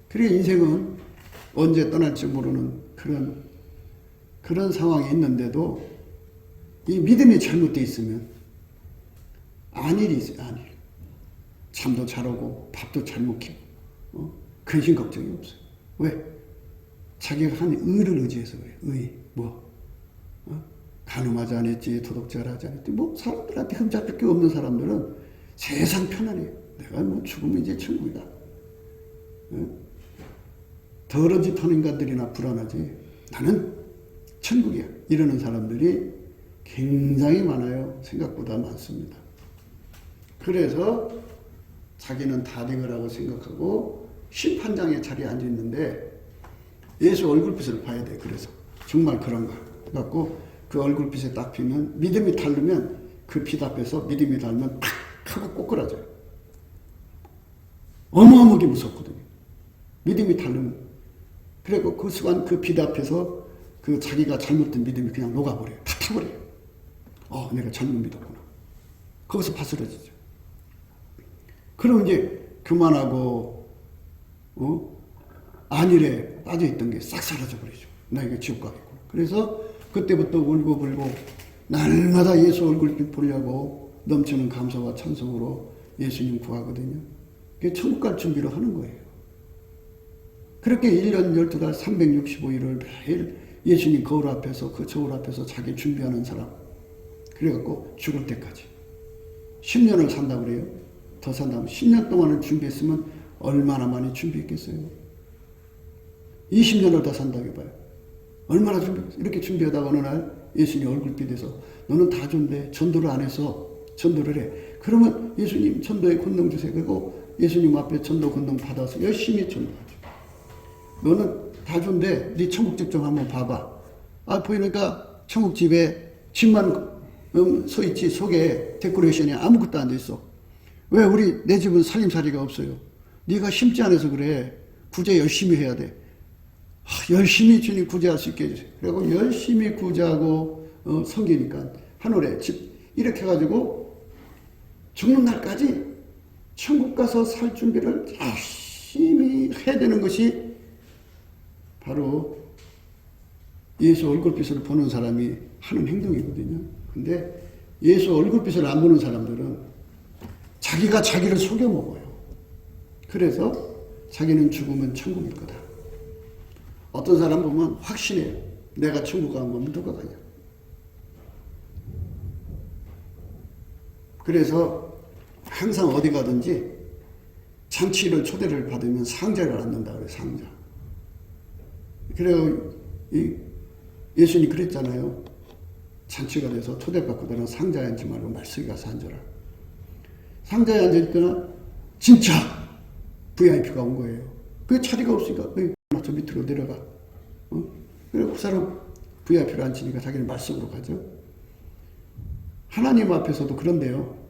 그러니까 인생은 언제 떠날지 모르는 그런 상황이 있는데도 이 믿음이 잘못되어 있으면 안일이 있어요. 안일. 잠도 잘 오고 밥도 잘 먹히고 근심 걱정이 없어요. 왜? 자기가 한 의를 의지해서 그래요. 의. 간음하지 않았지 도덕질 하지 않았지 사람들한테 흠잡힐 게 없는 사람들은 세상 편안해요. 내가 죽으면 이제 천국이다. 더러운 짓 하는 인간들이나 불안하지 나는 천국이야. 이러는 사람들이 굉장히 많아요. 생각보다 많습니다. 그래서 자기는 다 된 거라고 생각하고 심판장의 자리에 앉아 있는데 예수 얼굴빛을 봐야 돼. 그래서 정말 그런가 갖고 그 얼굴빛에 딱 비면 믿음이 닳으면 그 빛 앞에서 믿음이 닳으면 탁 하고 꼬꾸라져요. 어마어마하게 무섭거든요. 믿음이 닳으면 그리고 그 순간 그 빛 앞에서 그 자기가 잘못된 믿음이 그냥 녹아버려요. 다 타버려요. 내가 잘못 믿었구나. 거기서 바스러지죠. 그럼 이제 그만하고 안일에 빠져있던 게 싹 사라져 버리죠. 나 이거 지옥 가겠구나. 그래서 그때부터 울고불고 날마다 예수 얼굴빛 보려고 넘치는 감사와 찬송으로 예수님 구하거든요. 그게 천국 갈 준비를 하는 거예요. 그렇게 1년 12달 365일을 매일 예수님 거울 앞에서 그 저울 앞에서 자기 준비하는 사람. 그래갖고 죽을 때까지 10년을 산다고 그래요. 더 산다면 10년 동안을 준비했으면 얼마나 많이 준비했겠어요. 20년을 더 산다고 해봐요. 얼마나 준비했어요. 이렇게 준비하다가 어느 날 예수님 얼굴빛에서 너는 다 준대. 전도를 안 해서 전도를 해. 그러면 예수님 전도에 권능 주세요. 그리고 예수님 앞에 전도 권능 받아서 열심히 전도하죠. 너는 다 준대. 네 천국집 좀 한번 봐봐. 보이니까 천국집에 집만 서 있지 속에 데코레이션이 아무것도 안 돼 있어. 왜 내 집은 살림살이가 없어요. 네가 심지 않아서 그래. 구제 열심히 해야 돼. 열심히 주님 구제할 수 있게 해주세요. 그리고 열심히 구제하고 섬기니까 하늘에 집 이렇게 해가지고 죽는 날까지 천국 가서 살 준비를 열심히 해야 되는 것이 바로 예수 얼굴빛을 보는 사람이 하는 행동이거든요. 근데 예수 얼굴빛을 안 보는 사람들은 자기가 자기를 속여 먹어요. 그래서 자기는 죽으면 천국일 거다. 어떤 사람 보면 확신해요. 내가 천국 안 가면 누가 가냐. 그래서 항상 어디 가든지 잔치를 초대를 받으면 상자를 앉는다 그래요. 상자. 그래요. 예수님이 그랬잖아요. 잔치가 돼서 초대받고 너는 상자에 앉지 말고 말씀에 가서 앉아라. 상자에 앉으니까 진짜 VIP가 온 거예요. 그 자리가 없으니까 저 밑으로 내려가. 그리고 그 사람 VIP를 앉히니까 자기는 말씀으로 가죠. 하나님 앞에서도 그런데요.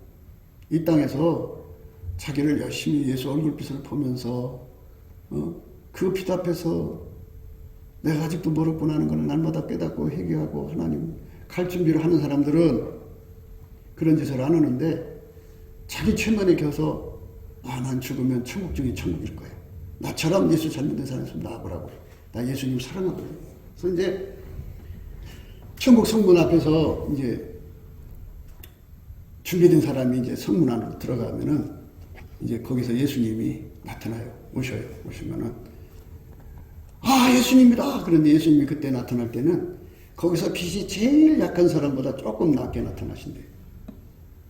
이 땅에서 자기를 열심히 예수 얼굴빛을 보면서 그 빛 앞에서 내가 아직도 멀었구나 하는 것을 날마다 깨닫고 회개하고 하나님 갈 준비를 하는 사람들은 그런 짓을 안 하는데 자기 최면에 겨서 난 죽으면 천국 중에 천국일 거야. 나처럼 예수 잘못된 사람 있으면 나와보라고. 나 예수님 사랑하거든. 그래서 이제 천국 성문 앞에서 이제 준비된 사람이 이제 성문 안으로 들어가면은 이제 거기서 예수님이 나타나요. 오시면은 예수님이다. 그런데 예수님이 그때 나타날 때는 거기서 빛이 제일 약한 사람보다 조금 낮게 나타나신대요.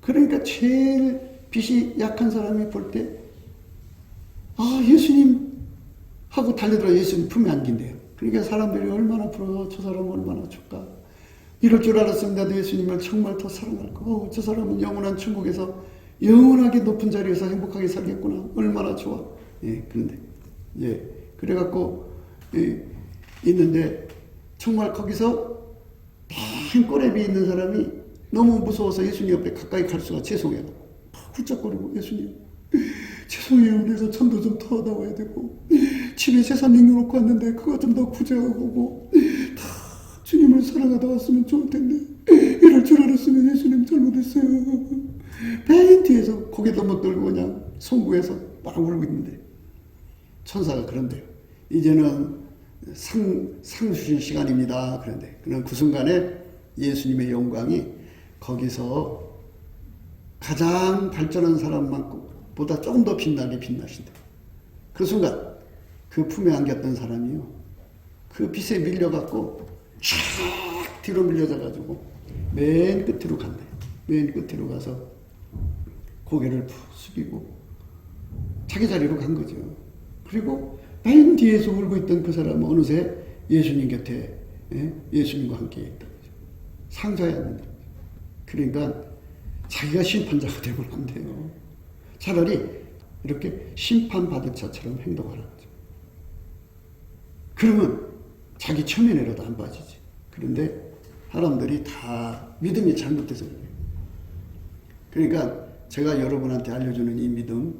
그러니까 제일 빛이 약한 사람이 볼 때 예수님 하고 달려들어 예수님 품에 안긴대요. 그러니까 사람들이 얼마나 부러워. 저 사람은 얼마나 좋까. 이럴 줄 알았으면 나도 예수님을 정말 더 사랑할 거. 저 사람은 영원한 천국에서 영원하게 높은 자리에서 행복하게 살겠구나. 얼마나 좋아. 그런데 그래갖고 있는데 정말 거기서 긴 꼬레비 있는 사람이 너무 무서워서 예수님 옆에 가까이 갈 수가 죄송해요. 훌쩍거리고 예수님 죄송해요. 그래서 천도 좀 더 나와야 되고 집에 재산 남겨놓고 왔는데 그거 좀 더 구제하고 다 주님을 사랑하다 왔으면 좋을 텐데 이럴 줄 알았으면 예수님 잘못했어요. 벤티에서 고개도 못 들고 그냥 송구해서 막 울고 있는데 천사가 그런데요. 이제는 상 주신 시간입니다. 그런데 그 순간에 예수님의 영광이 거기서 가장 발전한 사람보다 조금 더 빛나게 빛나신다. 그 순간 그 품에 안겼던 사람이요. 그 빛에 밀려갖고 쫙 뒤로 밀려져가지고 맨 끝으로 간대요. 맨 끝으로 가서 고개를 푹 숙이고 자기 자리로 간 거죠. 그리고 맨 뒤에서 울고 있던 그 사람은 어느새 예수님 곁에 예수님과 함께 있다. 상자에 앉는다. 그러니까 자기가 심판자가 되면 안 돼요. 차라리 이렇게 심판받을 자처럼 행동하라는 거죠. 그러면 자기 체면이라도 안 빠지지. 그런데 사람들이 다 믿음이 잘못돼서 그래요. 그러니까 제가 여러분한테 알려주는 이 믿음,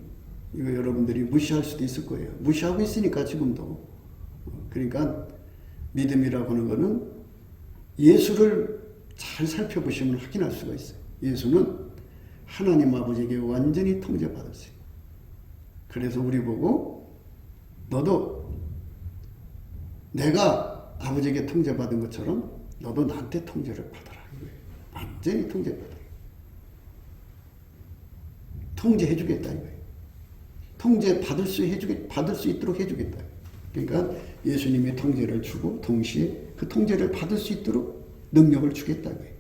이거 여러분들이 무시할 수도 있을 거예요. 무시하고 있으니까 지금도. 그러니까 믿음이라고 하는 거는 예수를 잘 살펴보시면 확인할 수가 있어요. 예수는 하나님 아버지에게 완전히 통제받았어요. 그래서 우리 보고 너도 내가 아버지에게 통제받은 것처럼 너도 나한테 통제를 받아라. 완전히 통제받아라. 통제해주겠다 이거예요. 통제 받을 수 있도록 해주겠다. 그러니까 예수님의 통제를 주고 동시에 그 통제를 받을 수 있도록 능력을 주겠다 이거예요.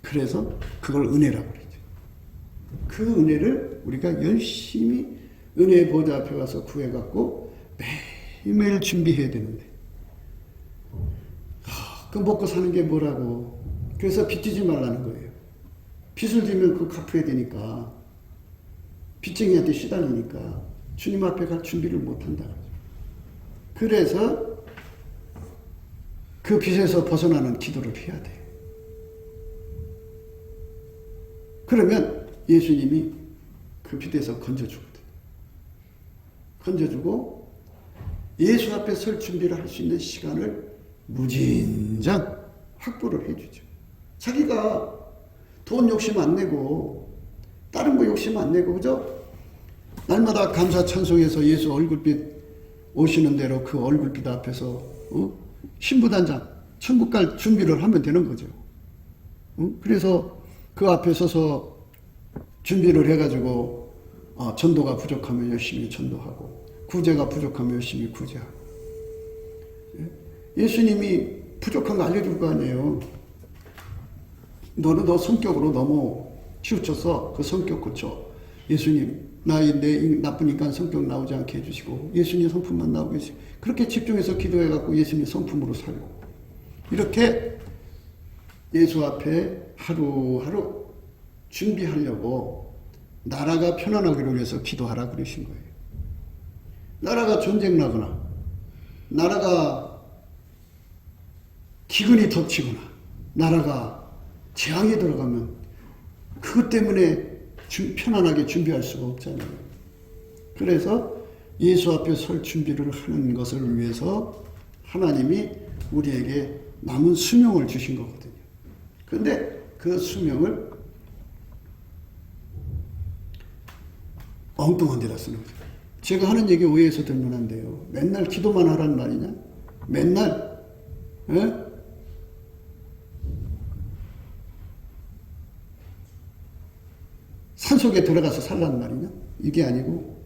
그래서 그걸 은혜라고 그러죠. 그 은혜를 우리가 열심히 은혜의 보좌 앞에 가서 구해갖고 매일매일 준비해야 되는데 그 먹고 사는 게 뭐라고. 그래서 빚지지 말라는 거예요. 빚을 지면 그거 갚아야 되니까 빚쟁이한테 시달리니까 주님 앞에 갈 준비를 못한다. 그래서 그 빚에서 벗어나는 기도를 해야 돼. 그러면 예수님이 그 빚에서 건져주거든. 건져주고 예수 앞에 설 준비를 할 수 있는 시간을 무진장 확보를 해주죠. 자기가 돈 욕심 안 내고 다른 거 욕심 안 내고 그죠? 날마다 감사 찬송해서 예수 얼굴빛 오시는 대로 그 얼굴빛 앞에서 신부단장 천국 갈 준비를 하면 되는 거죠. 그래서 그 앞에 서서 준비를 해가지고 전도가 부족하면 열심히 전도하고 구제가 부족하면 열심히 구제하고. 예수님이 부족한 거 알려줄 거 아니에요. 너는 너 성격으로 너무 치우쳐서 그 성격 고쳐. 예수님 내 나쁜 인간 성격 나오지 않게 해주시고 예수님 성품만 나오게 해주시고 그렇게 집중해서 기도해갖고 예수님 성품으로 살고 이렇게 예수 앞에 하루하루 준비하려고 나라가 편안하기를 위해서 기도하라 그러신 거예요. 나라가 전쟁 나거나 나라가 기근이 덮치거나 나라가 재앙에 들어가면 그것 때문에 편안하게 준비할 수가 없잖아요. 그래서 예수 앞에 설 준비를 하는 것을 위해서 하나님이 우리에게 남은 수명을 주신 거거든요. 그런데 그 수명을 엉뚱한 데다 쓰는 거죠. 제가 하는 얘기 오해해서 들면 안 돼요. 맨날 기도만 하란 말이냐? 맨날 에? 산속에 들어가서 살란 말이냐? 이게 아니고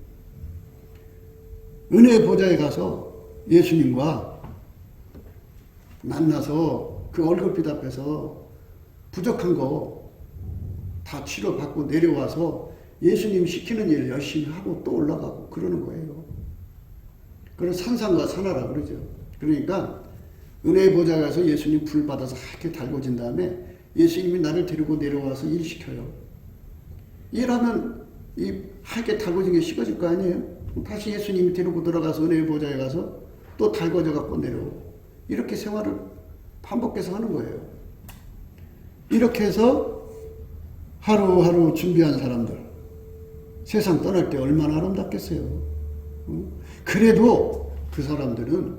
은혜의 보좌에 가서 예수님과 만나서 그 얼굴빛 앞에서 부족한 거 다 치료받고 내려와서 예수님 시키는 일 열심히 하고 또 올라가고 그러는 거예요. 그래서 산상과 산하라 그러죠. 그러니까 은혜의 보좌에 가서 예수님 불 받아서 하얗게 달궈진 다음에 예수님이 나를 데리고 내려와서 일 시켜요. 일하면 이 하얗게 달궈진 게 식어질 거 아니에요? 다시 예수님이 데리고 들어가서 은혜의 보좌에 가서 또 달궈져 갖고 내려오고 이렇게 생활을 반복해서 하는 거예요. 이렇게 해서 하루하루 준비한 사람들 세상 떠날 때 얼마나 아름답겠어요. 그래도 그 사람들은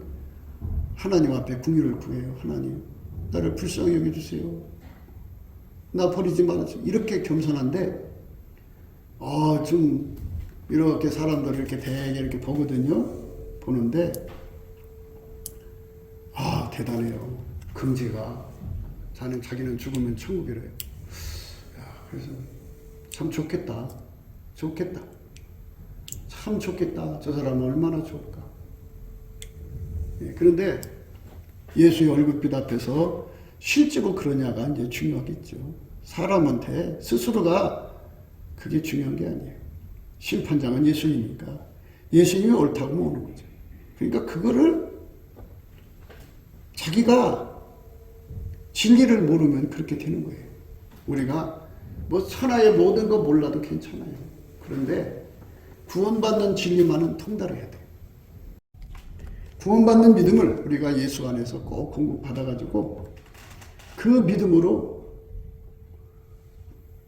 하나님 앞에 궁유를 구해요. 하나님 나를 불쌍히 여겨주세요. 나 버리지 말아주세요. 이렇게 겸손한데 좀 이렇게 사람들을 이렇게 되게 이렇게 보거든요. 보는데 대단해요. 긍지가 자기는 죽으면 천국이래요. 그래서 참 좋겠다. 참 좋겠다. 저 사람은 얼마나 좋을까. 그런데 예수의 얼굴빛 앞에서 실제로 그러냐가 이제 중요하겠죠. 사람한테 스스로가 그게 중요한 게 아니에요. 심판장은 예수님이니까 예수님이 옳다고 모으는 거죠. 그러니까 그거를 자기가 진리를 모르면 그렇게 되는 거예요. 우리가 천하의 모든 거 몰라도 괜찮아요. 그런데 구원받는 진리만은 통달해야 돼요. 구원받는 믿음을 우리가 예수 안에서 꼭 공급받아가지고 그 믿음으로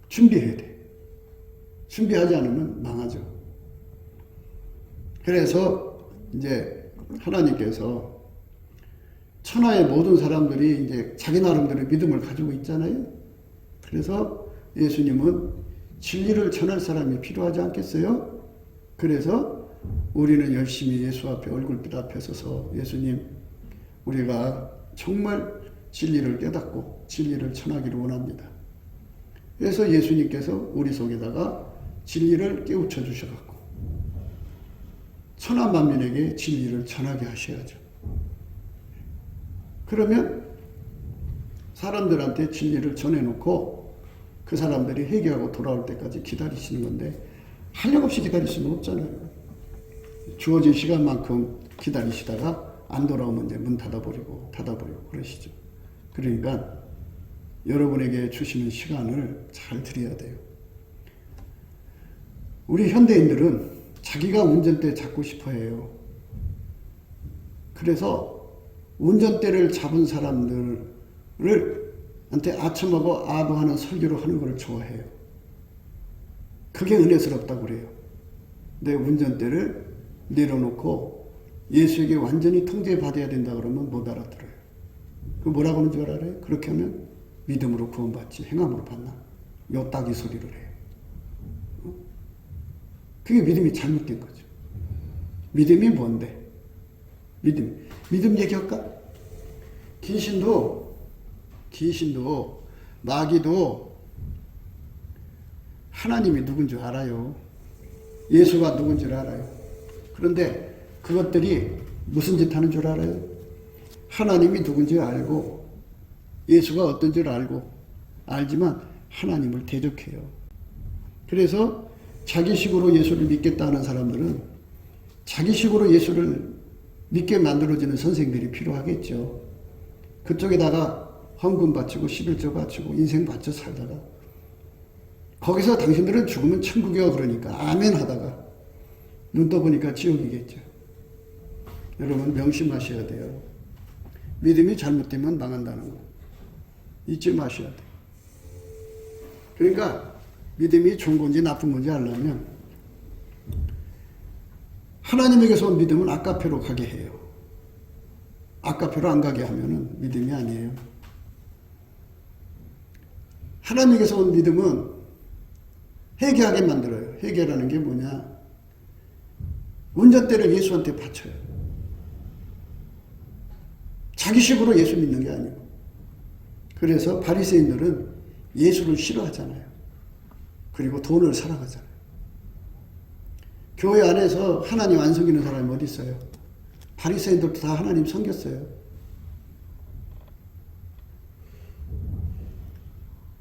준비해야 돼요. 준비하지 않으면 망하죠. 그래서 이제 하나님께서 천하의 모든 사람들이 이제 자기 나름대로 믿음을 가지고 있잖아요. 그래서 예수님은 진리를 전할 사람이 필요하지 않겠어요? 그래서 우리는 열심히 예수 앞에 얼굴빛 앞에 서서 예수님 우리가 정말 진리를 깨닫고 진리를 전하기를 원합니다. 그래서 예수님께서 우리 속에다가 진리를 깨우쳐 주셔갖고 천하 만민에게 진리를 전하게 하셔야죠. 그러면 사람들한테 진리를 전해놓고 그 사람들이 회개하고 돌아올 때까지 기다리시는 건데 한량없이 기다릴 수는 없잖아요. 주어진 시간만큼 기다리시다가 안 돌아오면 이제 문 닫아버리고 그러시죠. 그러니까 여러분에게 주시는 시간을 잘 드려야 돼요. 우리 현대인들은 자기가 운전대 잡고 싶어 해요. 그래서 운전대를 잡은 사람들을 한테 아첨하고 아부하는 설교를 하는 걸 좋아해요. 그게 은혜스럽다고 그래요. 내 운전대를 내려놓고 예수에게 완전히 통제받아야 된다 그러면 못 알아들어요. 그 뭐라고 하는 줄 알아요? 그렇게 하면 믿음으로 구원받지 행함으로 받나? 요 딱 이 소리를 해요. 그게 믿음이 잘못된 거죠. 믿음이 뭔데? 믿음 얘기할까? 귀신도 마귀도 하나님이 누군 줄 알아요. 예수가 누군 줄 알아요. 그런데 그것들이 무슨 짓 하는 줄 알아요? 하나님이 누군지 알고 예수가 어떤 줄 알고 알지만 하나님을 대적해요. 그래서 자기식으로 예수를 믿겠다 하는 사람들은 자기식으로 예수를 믿게 만들어주는 선생들이 필요하겠죠. 그쪽에다가 헌금 바치고 11조 바치고 인생 바쳐 살다가 거기서 당신들은 죽으면 천국이야 그러니까 아멘 하다가 눈 떠보니까 지옥이겠죠. 여러분 명심하셔야 돼요. 믿음이 잘못되면 망한다는 거 잊지 마셔야 돼요. 그러니까 믿음이 좋은 건지 나쁜 건지 알려면 하나님에게서 온 믿음은 아까페로 가게 해요. 아까페로 안 가게 하면은 믿음이 아니에요. 하나님에게서 온 믿음은 회개하게 만들어요. 회개라는 게 뭐냐? 운전대를 예수한테 바쳐요. 자기식으로 예수 믿는 게 아니고. 그래서 바리새인들은 예수를 싫어하잖아요. 그리고 돈을 사랑하잖아요. 교회 안에서 하나님 안 섬기는 사람이 어디 있어요? 바리새인들도 다 하나님 섬겼어요.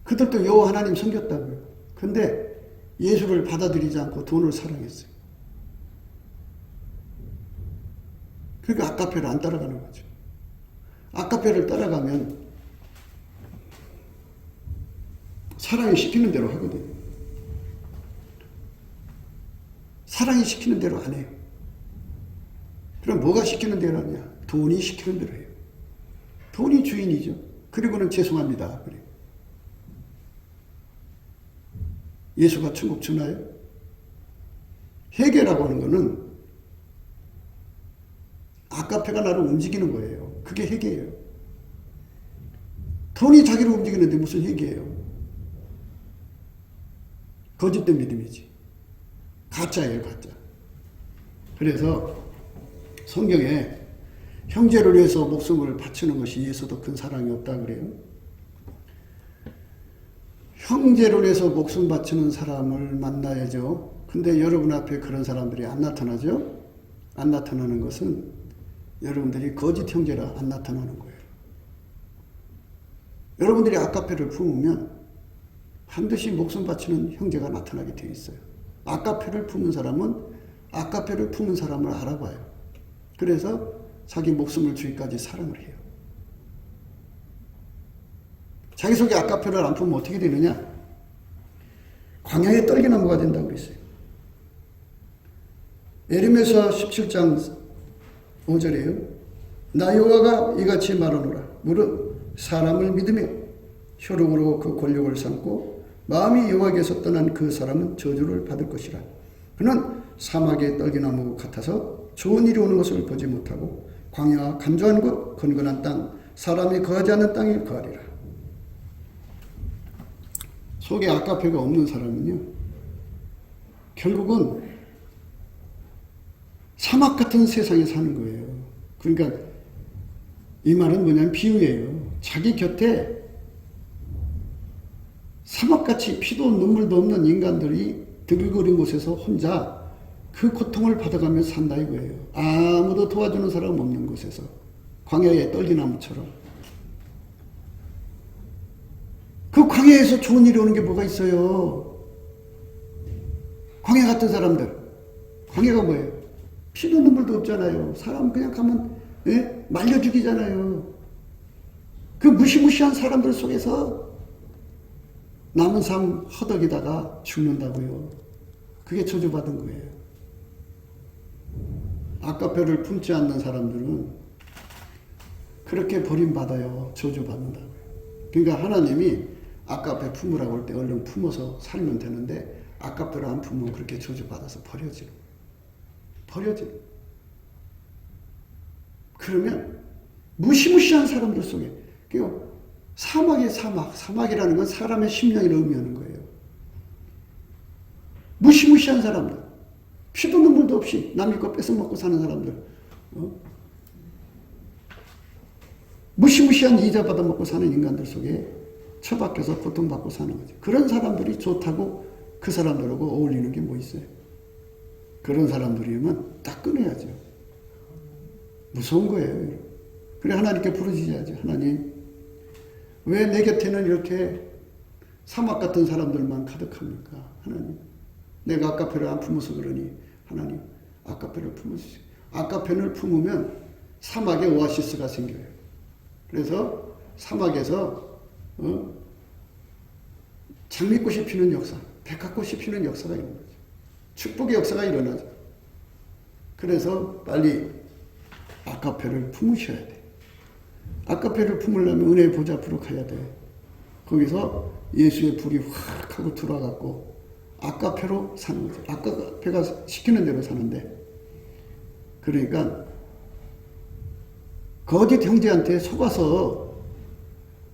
그들도 여호와 하나님 섬겼다고요. 근데 예수를 받아들이지 않고 돈을 사랑했어요. 그러니까 아까페를 안 따라가는 거죠. 아까페를 따라가면 사랑이 시키는 대로 하거든요. 사랑이 시키는 대로 안 해요. 그럼 뭐가 시키는 대로 하냐? 돈이 시키는 대로 해요. 돈이 주인이죠. 그리고는 죄송합니다. 그래요. 예수가 천국 주나요? 회개라고 하는 거는 아까페가 나를 움직이는 거예요. 그게 회개예요. 돈이 자기를 움직이는데 무슨 회개예요? 거짓된 믿음이지. 가짜예요, 가짜. 그래서 성경에 형제를 위해서 목숨을 바치는 것이 이에서도 큰 사랑이 없다 그래요. 형제를 위해서 목숨 바치는 사람을 만나야죠. 근데 여러분 앞에 그런 사람들이 안 나타나죠? 안 나타나는 것은 여러분들이 거짓 형제라 안 나타나는 거예요. 여러분들이 아까페를 품으면 반드시 목숨 바치는 형제가 나타나게 되어 있어요. 아까페를 품은 사람은 아까페를 품은 사람을 알아봐요. 그래서 자기 목숨을 주기까지 사랑을 해요. 자기 속에 아까페를 안 품으면 어떻게 되느냐? 광야의 떨기나무가 된다고 그랬어요. 에르미야 17장 5절에요. 나 여호와가 이같이 말하노라. 무릇 사람을 믿으며 혈육으로 그 권력을 삼고 마음이 여호와께서 떠난 그 사람은 저주를 받을 것이라. 그는 사막의 떨기나무 같아서 좋은 일이 오는 것을 보지 못하고 광야와 간조한 곳 건건한 땅 사람이 거하지 않는 땅에 거하리라. 속에 아까페가 없는 사람은요 결국은 사막 같은 세상에 사는 거예요. 그러니까 이 말은 뭐냐면 비유예요. 자기 곁에 사막같이 피도 눈물도 없는 인간들이 드글거린 곳에서 혼자 그 고통을 받아가며 산다 이거예요. 아무도 도와주는 사람 없는 곳에서 광야의 떨기나무처럼. 그 광야에서 좋은 일이 오는 게 뭐가 있어요? 광야 같은 사람들. 광야가 뭐예요? 피도 눈물도 없잖아요. 사람 그냥 가면 말려 죽이잖아요. 그 무시무시한 사람들 속에서 남은 삶 허덕이다가 죽는다고요. 그게 저주받은 거예요. 아까페를 품지 않는 사람들은 그렇게 버림받아요. 저주받는다고요. 그러니까 하나님이 아까페 품으라고 할 때 얼른 품어서 살면 되는데 아까페를 안 품으면 그렇게 저주받아서 버려지는. 그러면 무시무시한 사람들 속에, 사막의 사막, 사막이라는 건 사람의 심령을 의미하는 거예요. 무시무시한 사람들, 피도 눈물도 없이 남의 거 뺏어먹고 사는 사람들, 무시무시한 이자 받아먹고 사는 인간들 속에 처박혀서 고통받고 사는 거죠. 그런 사람들이 좋다고 그 사람들하고 어울리는 게 뭐 있어요? 그런 사람들이면 딱 끊어야죠. 무서운 거예요. 그래 하나님께 부르짖어야죠. 하나님, 왜 내 곁에는 이렇게 사막 같은 사람들만 가득합니까? 하나님, 내가 아까페를 안 품어서 그러니 하나님, 아까페를 품어주세요. 아까페를 품으면 사막에 오아시스가 생겨요. 그래서 사막에서 장미꽃이 피는 역사, 백합꽃이 피는 역사가 있는 거죠. 축복의 역사가 일어나죠. 그래서 빨리 아까페를 품으셔야 돼. 아까페를 품으려면 은혜의 보좌 앞으로 가야 돼. 거기서 예수의 불이 확 하고 들어와갖고 아까페로 사는 거죠. 아까페가 시키는 대로 사는데, 그러니까 거짓 형제한테 속아서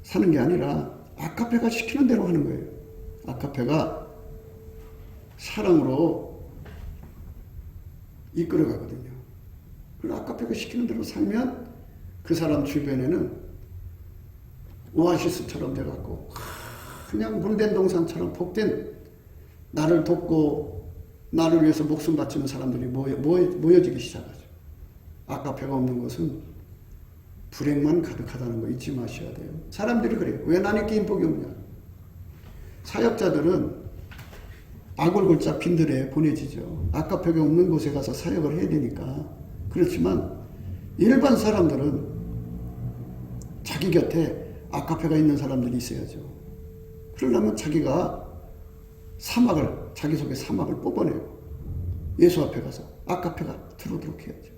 사는 게 아니라 아까페가 시키는 대로 하는 거예요. 아까페가 사랑으로 이끌어가거든요. 그리고 아까페가 시키는 대로 살면 그 사람 주변에는 오아시스처럼 돼갖고 그냥 물된 동산처럼 복된, 나를 돕고 나를 위해서 목숨 바치는 사람들이 모여지기 시작하죠. 아까페가 없는 것은 불행만 가득하다는 거 잊지 마셔야 돼요. 사람들이 그래요. 왜 나는 인복이 없냐. 사역자들은 아골골짝 빈들에 보내지죠. 아까페가 없는 곳에 가서 사역을 해야 되니까. 그렇지만 일반 사람들은 자기 곁에 아까페가 있는 사람들이 있어야죠. 그러려면 자기가 자기 속에 사막을 뽑아내고 예수 앞에 가서 아까페가 들어오도록 해야죠.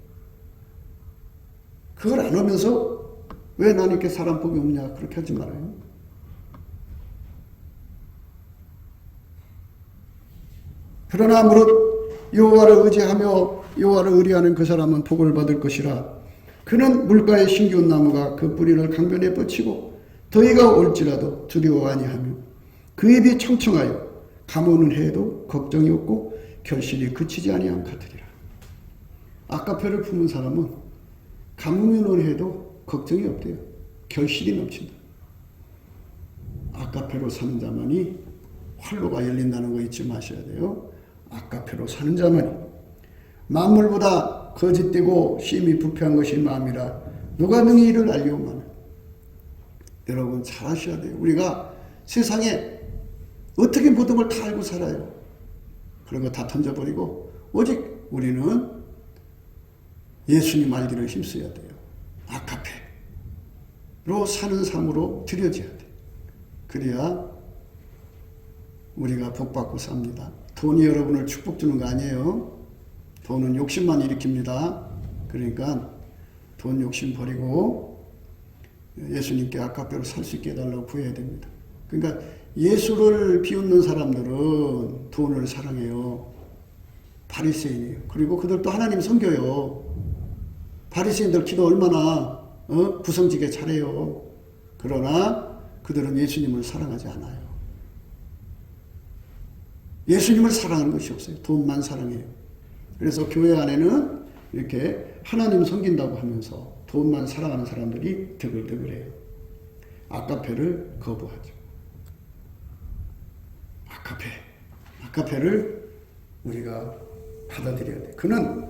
그걸 안 하면서 왜 나는 이렇게 사람 복이 없냐, 그렇게 하지 말아요. 그러나 무릇 여호와를 의지하며 여호와를 의뢰하는 그 사람은 복을 받을 것이라. 그는 물가에 심기운 나무가 그 뿌리를 강변에 뻗치고 더위가 올지라도 두려워 아니하며 그 입이 청청하여 가무는 해도 걱정이 없고 결실이 그치지 아니함 같으리라. 아까페를 품은 사람은 가무는 해도 걱정이 없대요. 결실이 넘친다. 아까페로 사는 자만이 활로가 열린다는 거 잊지 마셔야 돼요. 아까페로 사는 자만이. 만물보다 거짓되고 심히 부패한 것이 마음이라 누가 능히 이를 알리오마는. 여러분 잘 아셔야 돼요. 우리가 세상에 어떻게 모든 걸 다 알고 살아요. 그런 거 다 던져버리고 오직 우리는 예수님 알기를 힘써야 돼요. 아까페로 사는 삶으로 들여져야 돼. 그래야 우리가 복받고 삽니다. 돈이 여러분을 축복 주는 거 아니에요. 돈은 욕심만 일으킵니다. 그러니까 돈 욕심 버리고 예수님께 아까페로 살 수 있게 해달라고 구해야 됩니다. 그러니까 예수를 비웃는 사람들은 돈을 사랑해요. 바리새인이에요. 그리고 그들도 하나님 섬겨요. 바리새인들 기도 얼마나 구성지게 잘해요. 그러나 그들은 예수님을 사랑하지 않아요. 예수님을 사랑하는 것이 없어요. 돈만 사랑해요. 그래서 교회 안에는 이렇게 하나님 섬긴다고 하면서 돈만 사랑하는 사람들이 드글드글해요. 아까페를 거부하죠. 아까페를 우리가 받아들여야 돼. 그는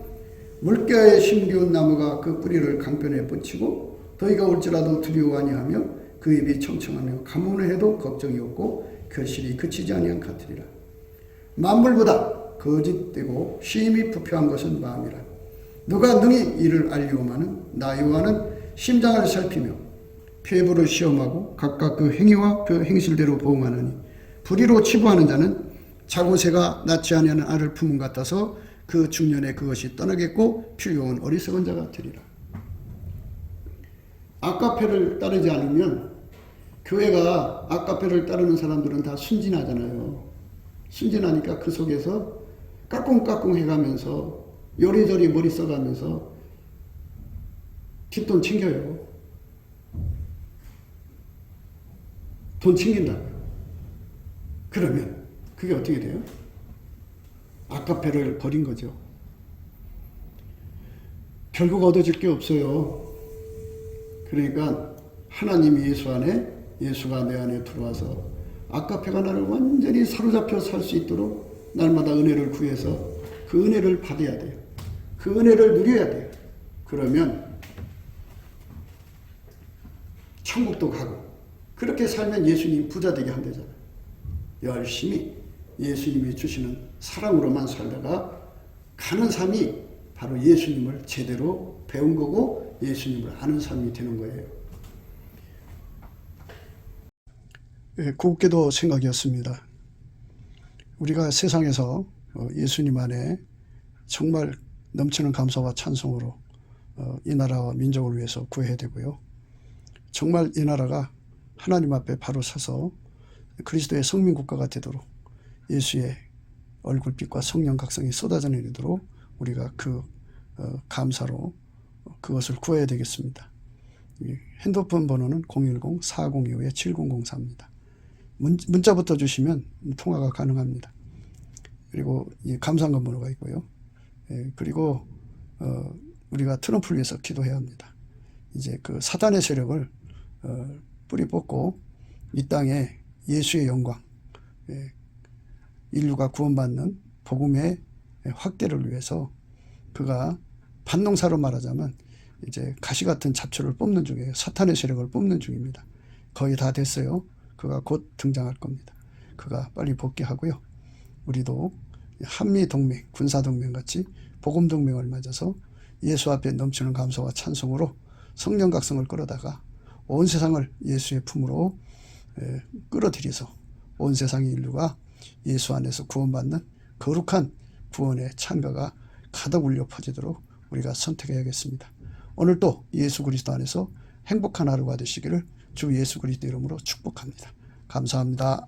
물가에 심기운 나무가 그 뿌리를 강변에 뻗치고 더위가 올지라도 두려워 아니하며 그 입이 청청하며 가뭄을 해도 걱정이 없고 결실이 그치지 아니한 같으리라. 만물보다 거짓되고 심히 부패한 것은 마음이라. 누가 능히 이를 알리오마는 나 여호와는 심장을 살피며 폐부를 시험하고 각각 그 행위와 그 행실대로 보응하느니 불의로 치부하는 자는 자고새가 낳지 아니하는 알을 품은 것 같아서 그 중년에 그것이 떠나겠고 필요한 어리석은 자가 되리라. 아까페를 따르지 않으면 교회가 아까페를 따르는 사람들은 다 순진하잖아요. 순진하니까 그 속에서 까꿍까꿍 해가면서 요리조리 머리 써가면서 뒷돈 챙겨요. 돈 챙긴다고요. 그러면 그게 어떻게 돼요? 아까페를 버린 거죠. 결국 얻어질 게 없어요. 그러니까 하나님이 예수 안에, 예수가 내 안에 들어와서 아까페가 나를 완전히 사로잡혀 살 수 있도록 날마다 은혜를 구해서 그 은혜를 받아야 돼요. 그 은혜를 누려야 돼요. 그러면 천국도 가고, 그렇게 살면 예수님 부자 되게 한대잖아요. 열심히 예수님이 주시는 사랑으로만 살다가 가는 삶이 바로 예수님을 제대로 배운 거고 예수님을 아는 삶이 되는 거예요. 곱게도 생각이었습니다. 우리가 세상에서 예수님 안에 정말 넘치는 감사와 찬송으로 이 나라와 민족을 위해서 구해야 되고요. 정말 이 나라가 하나님 앞에 바로 서서 그리스도의 성민국가가 되도록 예수의 얼굴빛과 성령 각성이 쏟아져 내리도록 우리가 그 감사로 그것을 구해야 되겠습니다. 핸드폰 번호는 010-4025-7004입니다. 문자부터 주시면 통화가 가능합니다. 그리고 이 감사헌금 번호가 있고요. 그리고 우리가 트럼프를 위해서 기도해야 합니다. 이제 그 사단의 세력을 뿌리 뽑고 이 땅에 예수의 영광, 인류가 구원받는 복음의 확대를 위해서 그가 반농사로 말하자면 이제 가시 같은 잡초를 뽑는 중이에요. 사탄의 세력을 뽑는 중입니다. 거의 다 됐어요. 그가 곧 등장할 겁니다. 그가 빨리 복귀하고요. 우리도 한미동맹, 군사동맹 같이 복음동맹을 맺어서 예수 앞에 넘치는 감사와 찬송으로 성령 각성을 끌어다가 온 세상을 예수의 품으로 끌어들여서 온 세상의 인류가 예수 안에서 구원받는 거룩한 구원의 찬가가 가득 울려 퍼지도록 우리가 선택해야겠습니다. 오늘도 예수 그리스도 안에서 행복한 하루가 되시기를 주 예수 그리스도 이름으로 축복합니다. 감사합니다.